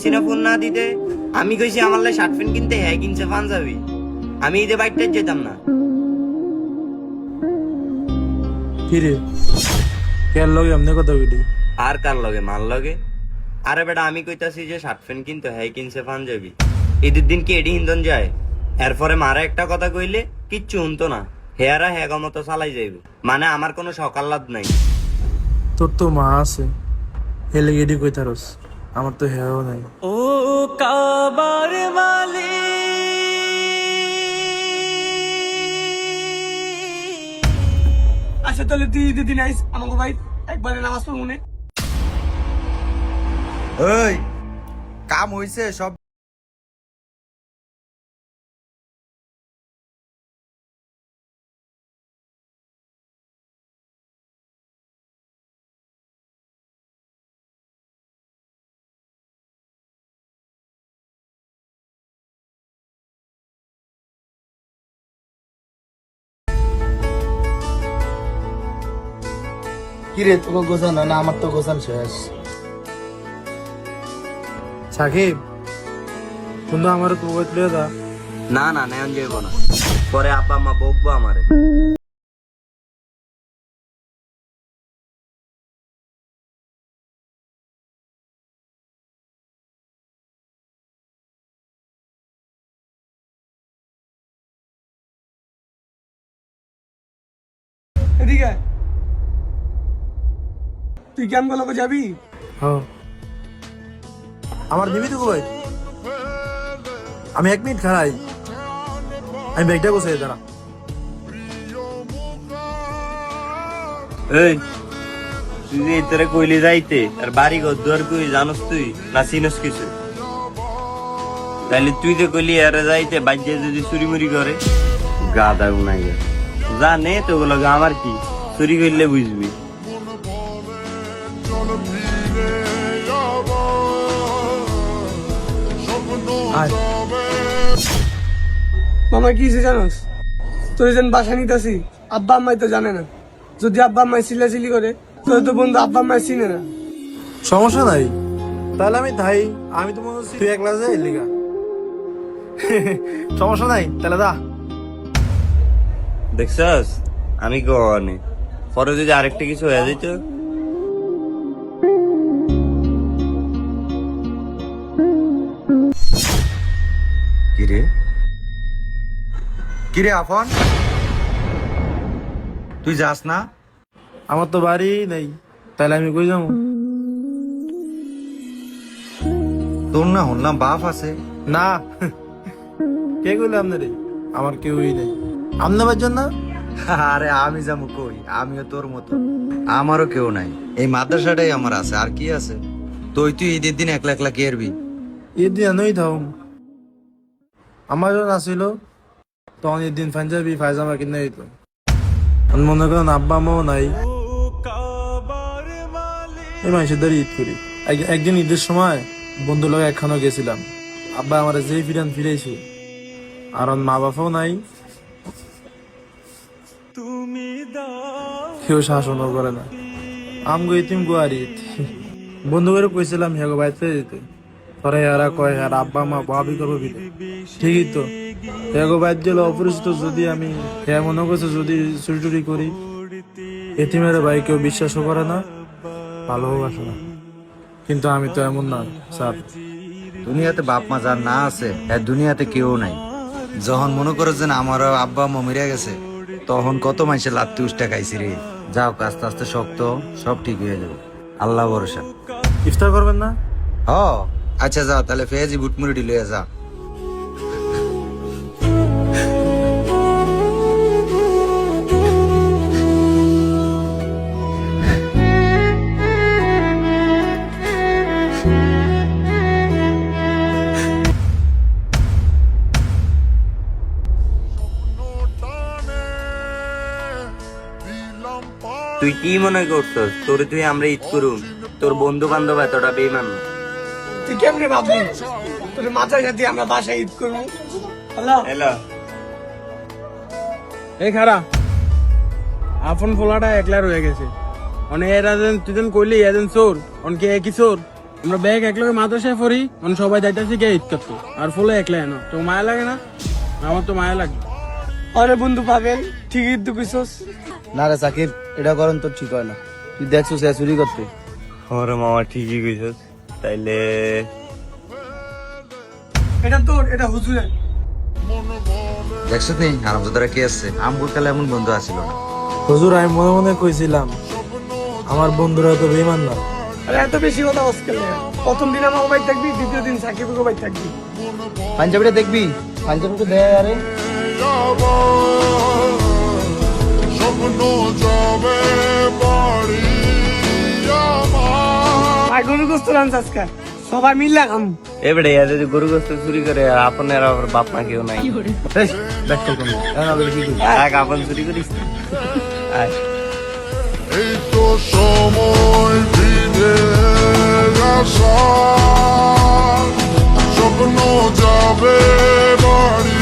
সিনা phone না দিতে আমি কইছি আমার লাই শার্ট প্যান্ট কিনতে, হ্যাঁ কিনছে পাঞ্জাবি। আমি ঈদে বাইকটা যেতাম না। কিরে কেন লগে এমনি কথা কইলি? আর কার লগে? মার লগে। আরে বেটা আমি কইতাছি যে শার্ট প্যান্ট কিনতে, হ্যাঁ কিনছে পাঞ্জাবি। ঈদের দিন কি এডি হিন্দন যায়? এরপরে মারা একটা কথা কইলে কিচ্ছু শুনতো না, হেয়ারা হ্যাঁ মতো চালাই যাইব। মানে আমার কোনো সকাল্লাদ নাই। তোর তো মা আছে, হেলে এডি কইতারস, আমার তো হেয়াও নাই। ও কাবার মালি আচ্ছা তাহলে তুই ঈদের দিন আইস আমাকে ভাই একবারে নামাজ পড়ব মনে। ওই কাম হইছে সব। কিরে তোকে গোছানো না? আমার তো গোছান শেষ। সাকিব বন্ধু আমার কুবত লিয়ে দা। না না নেন যাইব না, পরে আব্বা আম্মা বকবো আমারে। এদিকে আয়। তুই কেমন গেল যাবি? হ্যাঁ আমার দিবি তো কই? আমি 1 মিনিট খাড়াই, আমি ব্যাগটা গোছাই দাঁড়া। এই তুই যে তোরে কইলি যাইতে, আর বাড়ি ঘর দুয়ার কই জানোস তুই না চিনস কিছু? তাহলে তুই যে কইলি আরে যাইতে, বাজ্যে যদি চুরি মুরি করে গাদা উনাই জানে তো গুলো আমার কি চুরি করলে বুঝবি। আয় মামা কি হয়েছে জানোস? তোর যেন বাসা নিতেছি, আব্বা আম্মাই তো জানে না। যদি আব্বা আম্মাই চিল্লাচিল্লি করে তোর তো বন্ধু আব্বা আম্মাই চিনে না। সমস্যা নাই, তাহলে আমি তাই, আমি তো মনে হচ্ছে তুই একলা যাই লিগা। সমস্যা নাই তাহলে দা। দেখছস আমি কনে পরে যদি আরেকটা কিছু হয়ে যেত। কিরে কিরে আফন, তুই যাস না? আমার তো বাড়ি নেই, তাহলে আমি কই যাবো? তোর না শুনলাম বাপ আছে। না কে কইলে আপনারে? আমার কেউই নেই। আমনাবার জন্য আরে আমি যাবো কই? আমিও তোর মতো, আমারও কেউ নাই। এই মাদ্রাসাটাই আমার আছে, আর কি আছে? তুই ঈদের দিন একলা একলা কি এরবি? ঈদ দিন নই থাও, আমার যখন আসিল তখন ঈদ দিন পাঞ্জাবি পায়জামা কিনে দিত। মনে করেন আব্বা আম্মাও নাই, এই মানুষের দ্বারা ঈদ করি। একদিন ঈদের সময় বন্ধুর লোক একখানে গেছিলাম, আব্বা আমার যেই ফিরাইছে, আর মা বাবাও নাই, কেউ শাসনও করে না। আমগো ইতিম গুয়ারি বন্ধু করে কইছিলাম হেগো বাইতে যেতে, পরে এরা কয় আর আব্বা মা ভাবি করবো বিলে। ঠিকই তো, হেগো বাইত গেলে অপরিচিত যদি আমি হে মনে করছে যদি চুরি টুরি করি, এতিমের ভাই কেউ বিশ্বাসও করে না, ভালোবাসে না। কিন্তু আমি তো এমন না স্যার। দুনিয়াতে বাপ মা যার না আছে আর দুনিয়াতে কেউ নাই। যখন মনে করো যে আমার আব্বা আম্মা মরে গেছে, তখন কত মানুষের লাত্তি উষ্টা খাইছি রে। যাও আস্তে আস্তে শক্ত, সব ঠিক হয়ে যাবে, আল্লাহ ভরসা। ইফতার করবেন না? হ আচ্ছা যা, তাহলে ফেজি বুটমুড়ি লইয়া যা। তুই কি মনে করছস তোরে তুই আমরা ঈদ করুম? তোর বন্ধু বান্ধব এতটা বেইমান না। তুই কেমনে ভাবলি তোর মাথায় সাথে আমরা বাসায় ঈদ করবো? আল্লাহ হ্যালো এই খারা আপন ফোলাটা একলা রয়ে গেছে। এরা যেন তুই যেন কইলি এজন চোর, অনকে একই চোর, আমরা ব্যাগ একলগে মাদ্রাসায় পড়ি, মানে সবাই যাইতেছি গিয়ে ঈদ করতে, আর ফুলে একলা এনো। তো মায়া লাগে না? আমার তো মায়া লাগে। আরে বন্ধু পাগল, ঠিকই তো কইছস। না রে সাকিব, এটা করন তো ঠিক হয় না। তুই দেখছো সে চুরি করতে। ওরে মামা ঠিকই কইছস। তাইলে এটা তোর, এটা হুজুরের। দেখছো নি হারামজাদারা কে আছে? আমগুর কালে এমন বন্ধু আসিল না। হুজুর, আমি মনে মনে কইছিলাম আমার বন্ধুরা তো বেঈমান না। আরে এত বেশি কথা হসকেল না। প্রথম দিন আমার মোবাইল থাকবি, দ্বিতীয় দিন সাকিবের মোবাইল থাকবি। পাঞ্জাবিটা দেখবি, পাঞ্জাবিটা দেয় আরে। আর গরু গোস্ত রান্স আজকে সবাই মিল্লা খাম। এবারে যদি গরু গোস্ত চুরি করে আর আপনার আবার বাপ মা কেউ নাই, এই, ব্যাগ কল করবো। এখন আবার কি করবি? এক আপন চুরি করিস না। আয়। এই তো সময় ফিরে আসার, স্বপ্ন যাবে বাড়ি